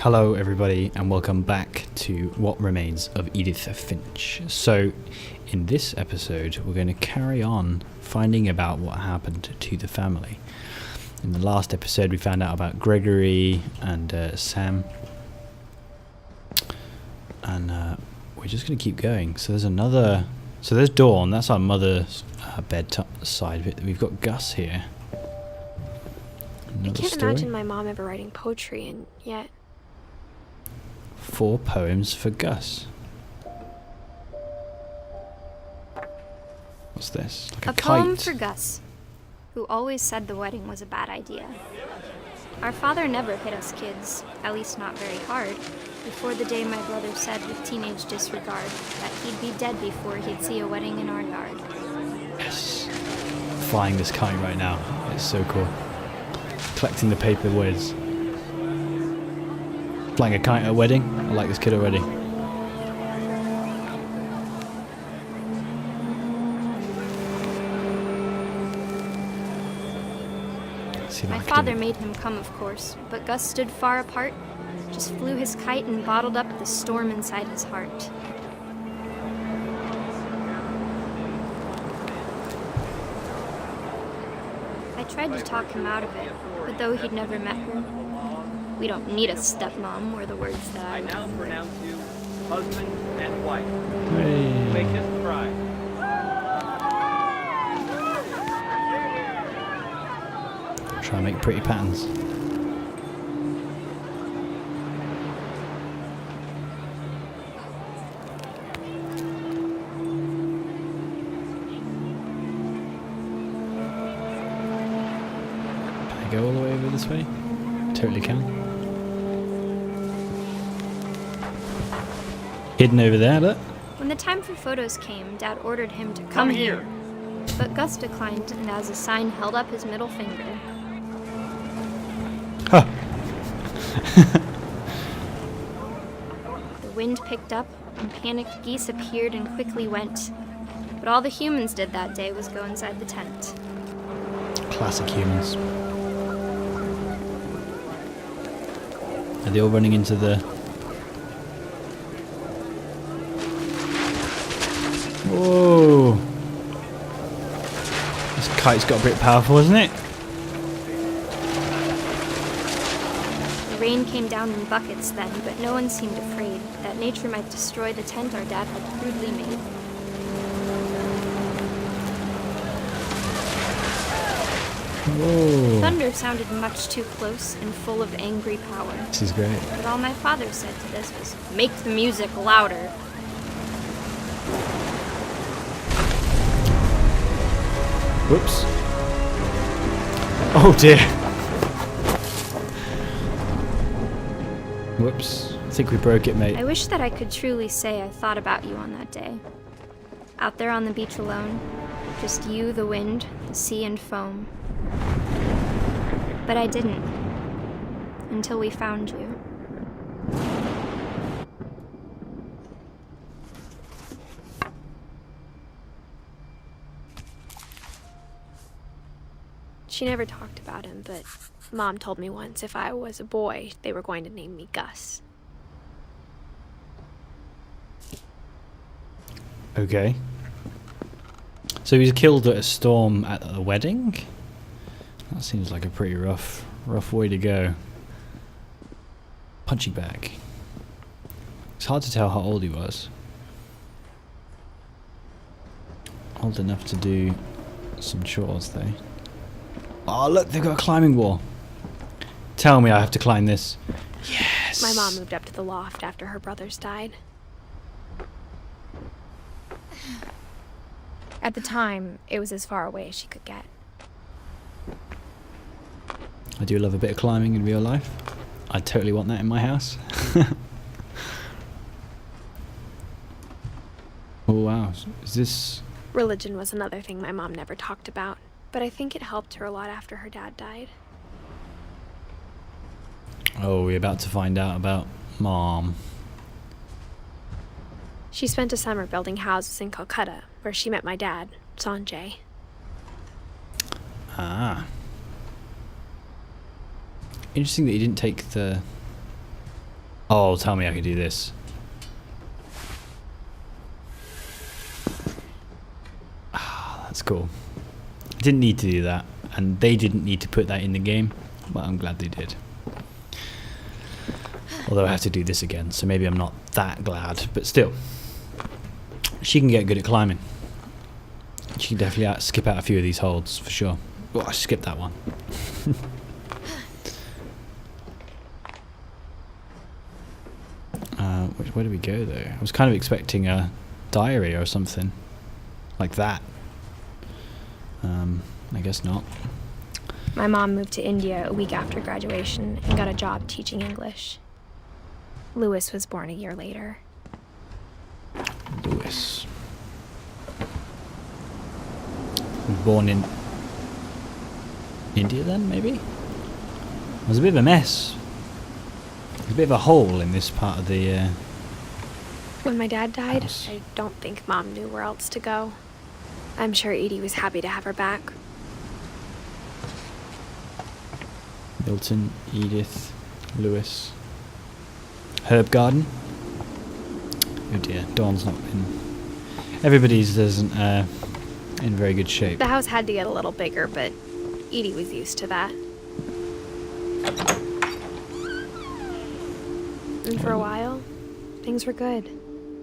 Hello everybody and welcome back to What Remains of Edith Finch. So in this episode we're going to carry on finding about what happened to the family. In the last episode we found out about Gregory and Sam, and we're just going to keep going. So there's Dawn, that's our mother's bedside bit. We've got Gus here. I can't imagine my mom ever writing poetry, and yet 4 poems for Gus. What's this? Like a kite. Poem for Gus, who always said the wedding was a bad idea. Our father never hit us kids, at least not very hard, before the day my brother said with teenage disregard that he'd be dead before he'd see a wedding in our yard. Yes. Flying this kite right now. It's so cool. Collecting the paper words. Flying a kite at a wedding? I like this kid already. My father made him come, of course, but Gus stood far apart, just flew his kite and bottled up the storm inside his heart. I tried to talk him out of it, but though he'd never met her, "We don't need a stepmom," were the words that I now remembered. pronounce you husband and wife. Hey. Make us cry. Try and make pretty patterns. Can I go all the way over this way? Totally can. Hidden over there, look. When the time for photos came, Dad ordered him to come here. But Gus declined and as a sign held up his middle finger. Huh. The wind picked up, and panicked geese appeared and quickly went. But all the humans did that day was go inside the tent. Classic humans. Are they all running into the... Whoa! This kite's got a bit powerful, isn't it? The rain came down in buckets then, but no one seemed afraid that nature might destroy the tent our dad had crudely made. Whoa! Thunder sounded much too close and full of angry power. This is great. But all my father said to this was, "Make the music louder." Whoops. Oh dear. Whoops. I think we broke it, mate. I wish that I could truly say I thought about you on that day. Out there on the beach alone, just you, the wind, the sea and foam. But I didn't, until we found you. she never talked about him, but Mom told me once if I was a boy, they were going to name me Gus. Okay. So he was killed at a storm at a wedding? That seems like a pretty rough way to go. Punching bag. It's hard to tell how old he was. Old enough to do some chores though. Oh look, they've got a climbing wall. Tell me I have to climb this. Yes! My mom moved up to the loft after her brothers died. At the time, it was as far away as she could get. I do love a bit of climbing in real life. I totally want that in my house. Oh wow, is this... Religion was another thing my mom never talked about, but I think it helped her a lot after her dad died. Oh, we're about to find out about Mom. She spent a summer building houses in Calcutta, where she met my dad, Sanjay. Ah. Interesting that he didn't take the Oh, tell me I can do this. Ah, that's cool. I didn't need to do that, and they didn't need to put that in the game, but I'm glad they did. Although I have to do this again, so maybe I'm not that glad, but still. She can get good at climbing. She can definitely skip out a few of these holds, for sure. Oh, I skipped that one. Where do we go, though? I was kind of expecting a diary or something. Like that. I guess not. My mom moved to India a week after graduation and got a job teaching English. Louis was born a year later. Louis. Born in India then, maybe? It was a bit of a mess. There's a bit of a hole in this part of the When my dad died, house. I don't think Mom knew where else to go. I'm sure Edie was happy to have her back. Milton, Edith, Louis. Herb garden. Oh dear, Dawn's not in. Everybody's isn't in very good shape. The house had to get a little bigger, but Edie was used to that. And for a while, things were good.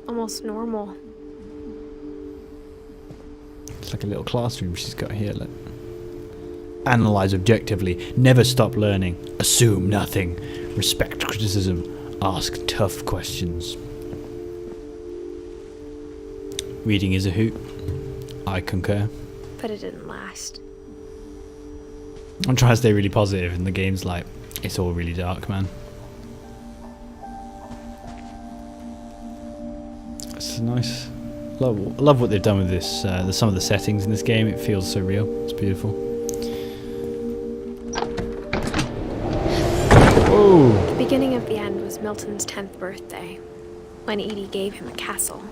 Almost normal. It's like a little classroom she's got here. Look. Analyze objectively. Never stop learning. Assume nothing. Respect criticism. Ask tough questions. Reading is a hoot. I concur. But it didn't last. I'm trying to stay really positive, and the game's like, it's all really dark, man. It's nice. Love what they've done with this. Some of the settings in this game. It feels so real. It's beautiful. Whoa! The beginning of the end was Milton's 10th birthday, when Edie gave him a castle.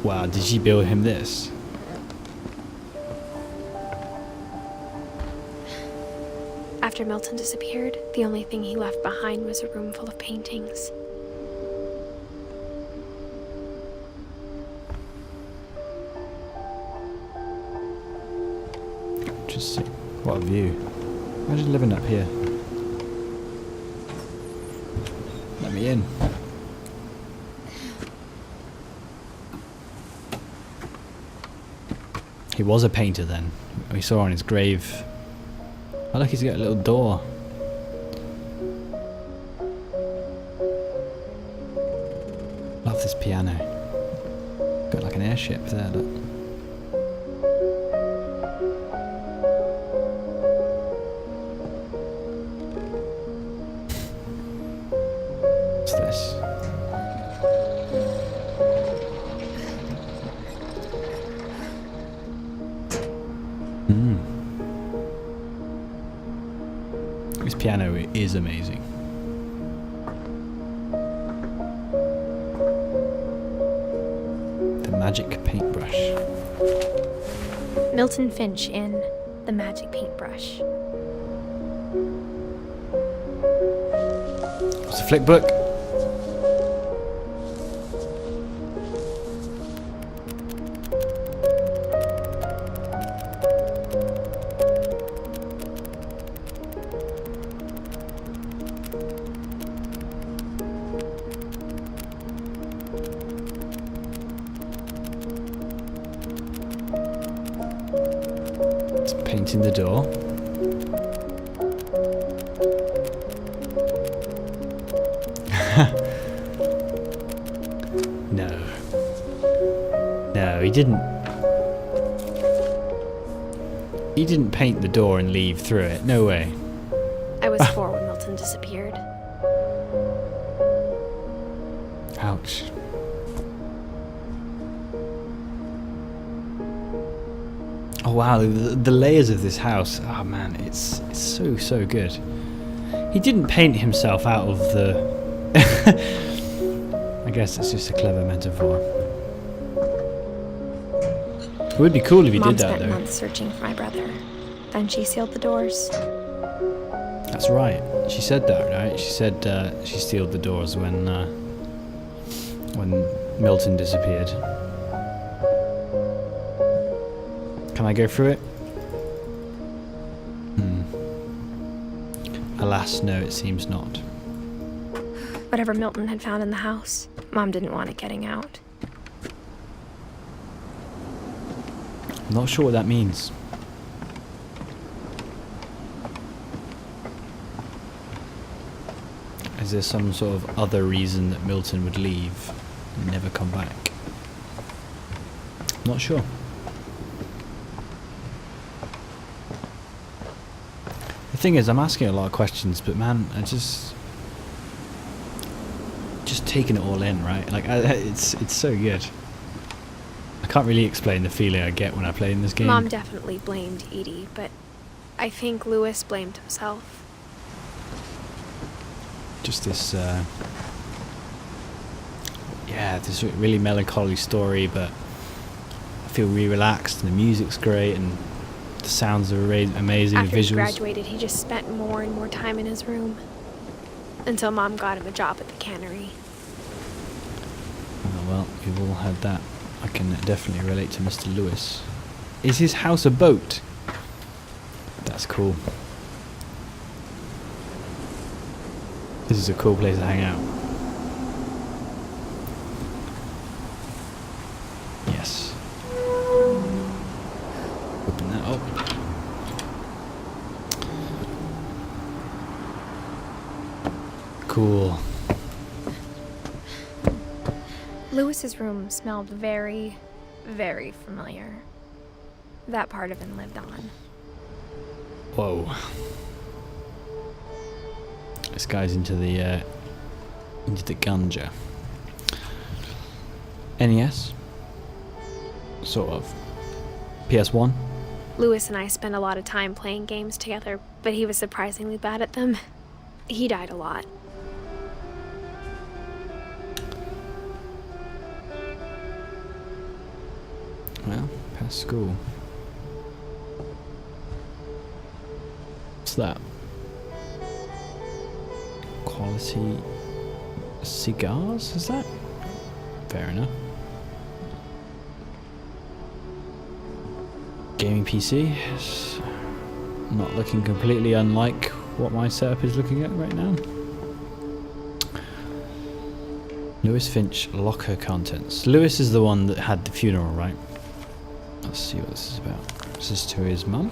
Wow, did she build him this? After Milton disappeared, the only thing he left behind was a room full of paintings. Interesting. What a view. Imagine living up here. Let me in. He was a painter then. We saw on his grave. Oh look, he's got a little door. Love this piano. Got like an airship there, look. What's this? This piano is amazing. The magic paintbrush. Milton Finch in The Magic Paintbrush. It's a flick book. It's painting the door. No. No, he didn't. He didn't paint the door and leave through it. No way. I was 4 when Milton disappeared. Ouch. Oh wow, the layers of this house. Oh man, it's so good. He didn't paint himself out of the... I guess it's just a clever metaphor. It would be cool if he Mom did that spent though. months searching for my brother. Then she sealed the doors. That's right. She said that, right? She said she sealed the doors when Milton disappeared. Can I go through it? Alas, no, it seems not. Whatever Milton had found in the house, Mom didn't want it getting out. I'm not sure what that means. Is there some sort of other reason that Milton would leave and never come back? Not sure. The thing is, I'm asking a lot of questions, but man, I just taking it all in, right? Like, it's so good. I can't really explain the feeling I get when I play in this game. Mom definitely blamed Edie, but I think Lewis blamed himself. Just this, this really melancholy story, but I feel really relaxed, and the music's great, and the sounds are amazing, After the visuals. he graduated, he just spent more and more time in his room. Until Mom got him a job at the cannery. Oh, well, we've all had that. I can definitely relate to Mr. Lewis. Is his house a boat? That's cool. This is a cool place to hang out. Yes. Open that up. Cool. Lewis's room smelled very, very familiar. That part of him lived on. Whoa. This guy's into the ganja. NES? Sort of. PS1? Lewis and I spent a lot of time playing games together, but he was surprisingly bad at them. He died a lot. Well, past school. What's that? Quality cigars, is that? Fair enough. Gaming PC. It's not looking completely unlike what my setup is looking at right now. Lewis Finch locker contents. Lewis is the one that had the funeral, right? Let's see what this is about. Is this to his mum?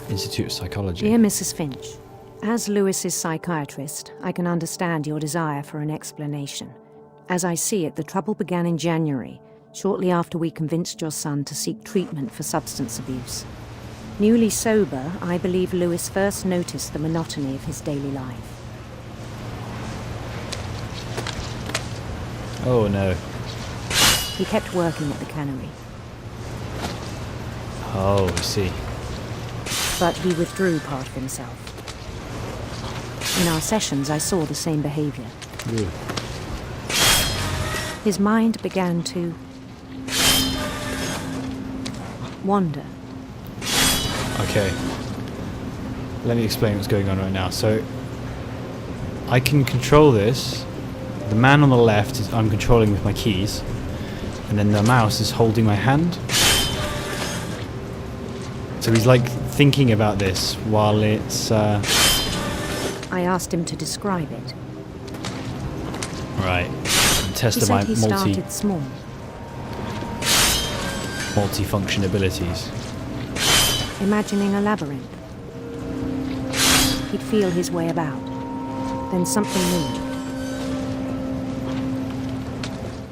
Institute of Psychology. Dear Mrs. Finch, as Lewis's psychiatrist, I can understand your desire for an explanation. As I see it, the trouble began in January, shortly after we convinced your son to seek treatment for substance abuse. Newly sober, I believe Lewis first noticed the monotony of his daily life. Oh no. He kept working at the cannery, Oh, I see. but he withdrew part of himself. In our sessions, I saw the same behavior. Ooh. His mind began to wander. Okay. Let me explain what's going on right now. So, I can control this. The man on the left is I'm controlling with my keys, and then the mouse is holding my hand. So he's like thinking about this while it's I asked him to describe it. right. Test He of my said he started small. multi-function abilities. Imagining a labyrinth. He'd feel his way about. Then something moved.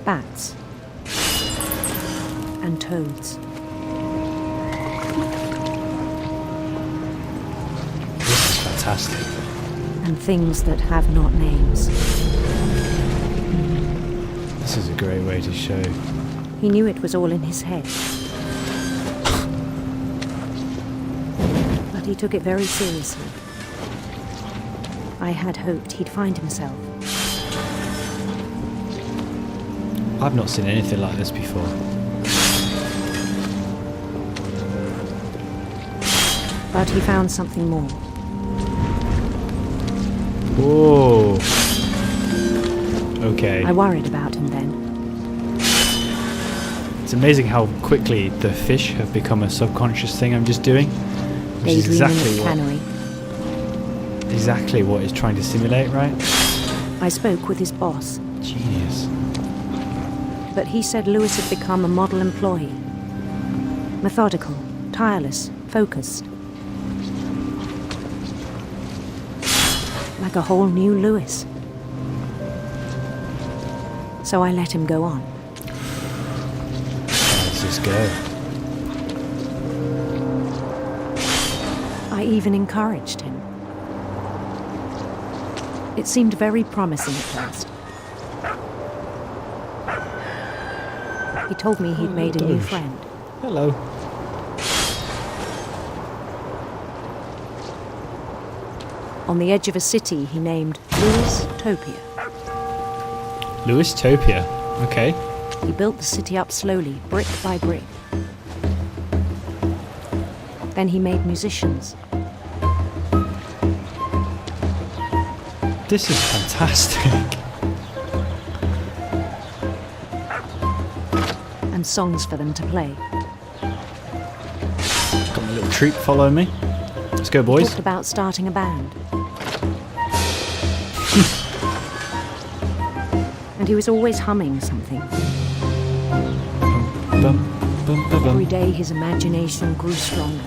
Bats. And toads. This is fantastic. And things that have not names. This is a great way to show. He knew it was all in his head. But he took it very seriously. I had hoped he'd find himself. I've not seen anything like this before. But he found something more. Whoa. Okay. I worried about him then. It's amazing how quickly the fish have become a subconscious thing I'm just doing. Which is Daydreaming at the cannery. Exactly what it's trying to simulate, right? I spoke with his boss, Genius. but he said Lewis had become a model employee. Methodical, tireless, focused. Like a whole new Lewis. So I let him go on. How does this go? I even encouraged him. It seemed very promising at first. He told me he'd made a new friend. Hello. On the edge of a city he named Lewis Topia. Lewis Topia. Okay. He built the city up slowly, brick by brick. Then he made musicians. This is fantastic. And songs for them to play. Got my little troop following me. Let's go, boys. Talked about starting a band. And he was always humming something. Bum, bum, bum, Every bum. day his imagination grew stronger.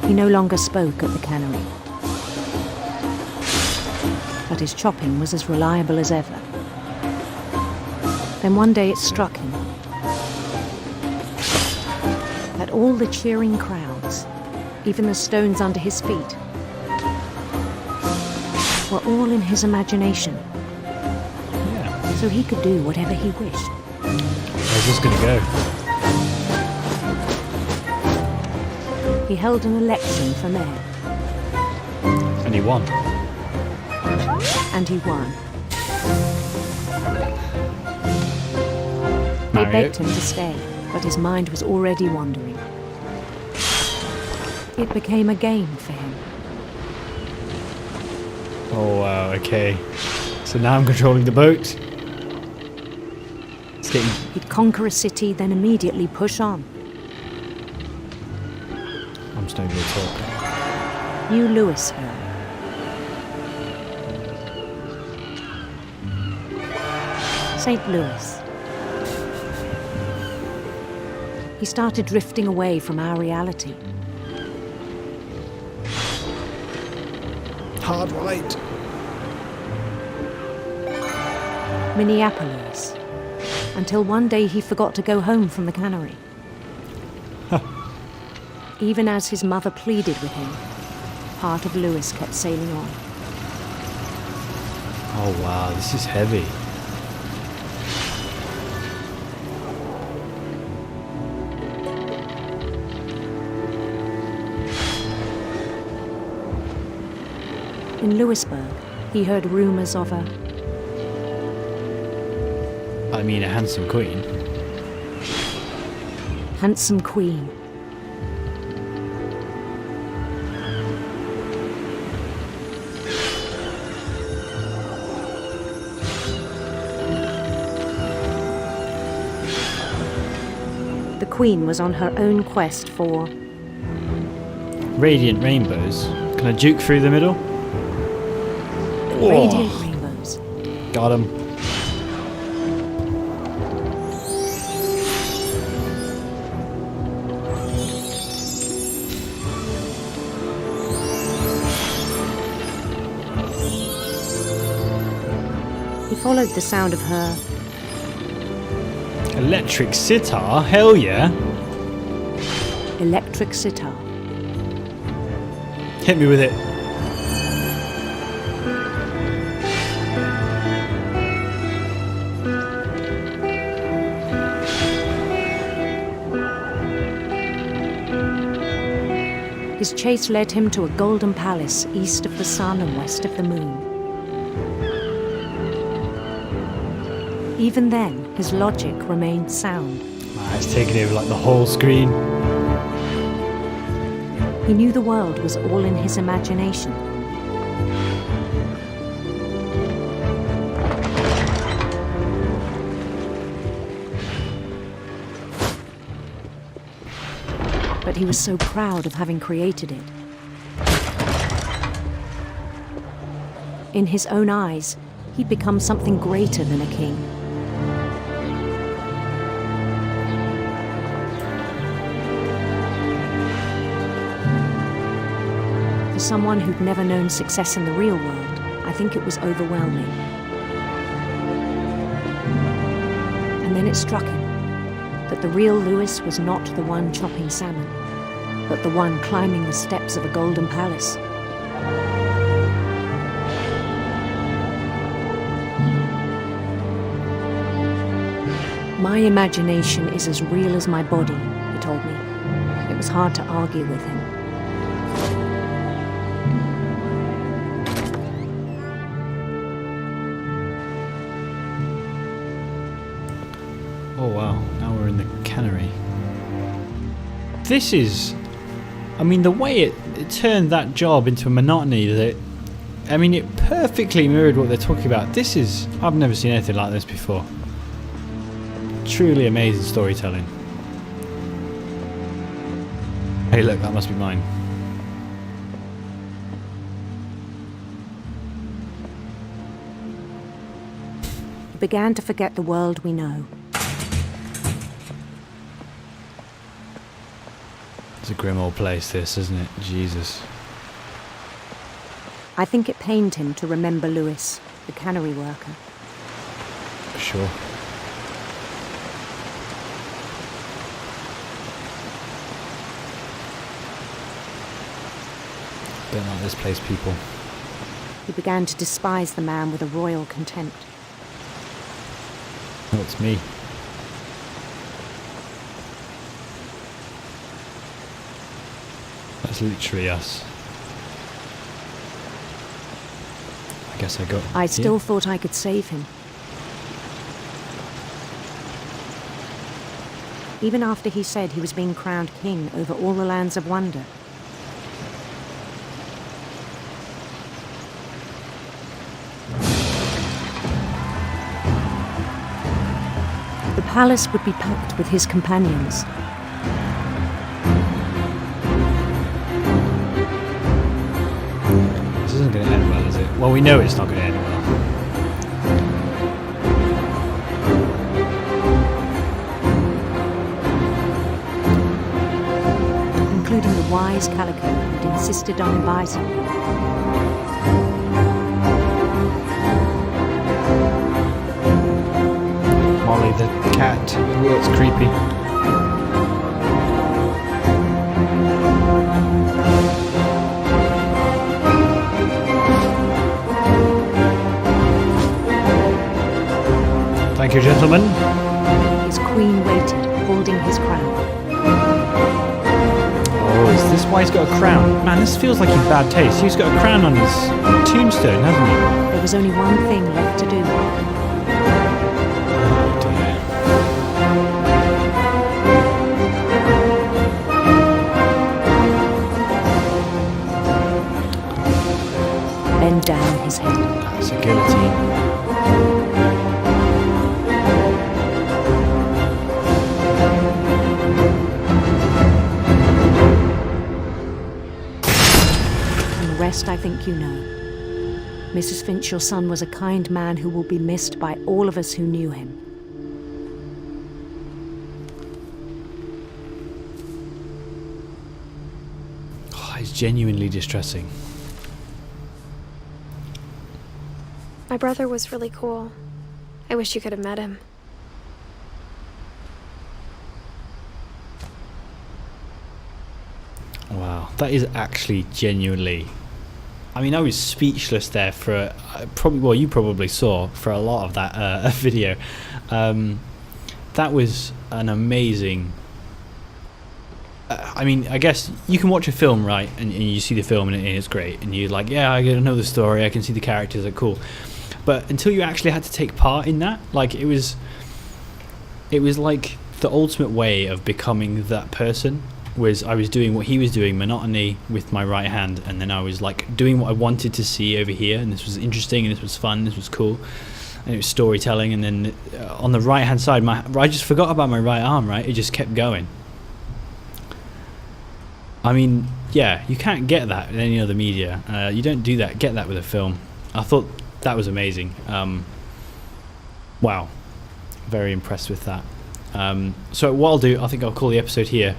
He no longer spoke at the cannery. But his chopping was as reliable as ever. Then one day it struck him that all the cheering crowds, even the stones under his feet, were all in his imagination, Yeah. so he could do whatever he wished. How's this gonna go? He held an election for mayor, And he won. and he won. They Mario. begged him to stay, but his mind was already wandering. It became a game for him. Oh wow, okay. So now I'm controlling the boat. It's getting... He'd conquer a city, then immediately push on. I'm starting to talk. New Louisville. St. Louis. He started drifting away from our reality. Hard right. Minneapolis. Until one day he forgot to go home from the cannery. Even as his mother pleaded with him, part of Lewis kept sailing on. Oh wow, this is heavy. In Louisburg, he heard rumors of a A handsome queen. handsome queen. The queen was on her own quest for Radiant rainbows. Can I juke through the middle? radiant rainbows. Got him. He followed the sound of her Electric sitar? Hell yeah. electric sitar. Hit me with it. His chase led him to a golden palace east of the sun and west of the moon. Even then, his logic remained sound. My It's taken over like the whole screen. He knew the world was all in his imagination. But he was so proud of having created it. In his own eyes, he'd become something greater than a king. For someone who'd never known success in the real world, I think it was overwhelming. And then it struck him that the real Lewis was not the one chopping salmon, but the one climbing the steps of a golden palace. My imagination is as real as my body, he told me. It was hard to argue with him. Oh wow, now we're in the cannery. This is... I mean, the way it turned that job into a monotony, that... I mean, it perfectly mirrored what they're talking about. This is... I've never seen anything like this before. Truly amazing storytelling. Hey look, that must be mine. He began to forget the world we know. It's a grim old place, this, isn't it? Jesus. I think it pained him to remember Lewis, the cannery worker. For sure. Don't like this place, people. He began to despise the man with a royal contempt. Oh, it's me. That's literally us. I guess I got... I still thought I could save him. Even after he said he was being crowned king over all the lands of wonder. The palace would be packed with his companions. This isn't going to end well, is it? Well, we know it's not going to end well. Including the wise Calico who'd insisted on advising him. Molly the cat. Ooh, it's creepy. Thank you, gentlemen. His queen waited, holding his crown. Oh, is this why he's got a crown? Man, this feels like in bad taste. He's got a crown on his tombstone, hasn't he? There was only one thing left to do. Oh dear. Bend down his head. That's a guillotine. I think you know. Mrs. Finch, your son was a kind man who will be missed by all of us who knew him. Oh, it's genuinely distressing. My brother was really cool. I wish you could have met him. Wow, that is actually genuinely... I mean, I was speechless there for probably, well, you probably saw for a lot of that video. That was an amazing... I mean, I guess you can watch a film, right, and you see the film and it's great, and you're like, yeah, I know the story, I can see the characters are cool. But until you actually had to take part in that, like, it was like the ultimate way of becoming that person. Was I was doing what he was doing, monotony with my right hand, and then I was like doing what I wanted to see over here, and this was interesting, and this was fun, this was cool, and it was storytelling. And then on the right hand side, I just forgot about my right arm, right? It just kept going. I mean, yeah, you can't get that in any other media. You don't get that with a film. I thought that was amazing. Wow, very impressed with that. So what I'll do, I think I'll call the episode here.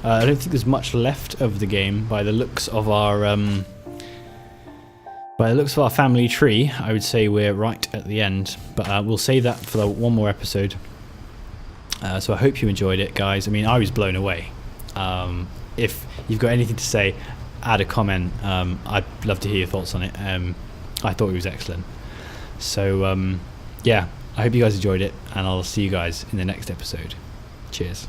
I don't think there's much left of the game by the looks of our family tree. I would say we're right at the end, but we'll save that for one more episode. So I hope you enjoyed it, guys. I mean, I was blown away. If you've got anything to say, add a comment. I'd love to hear your thoughts on it. I thought it was excellent. So yeah, I hope you guys enjoyed it, and I'll see you guys in the next episode. Cheers.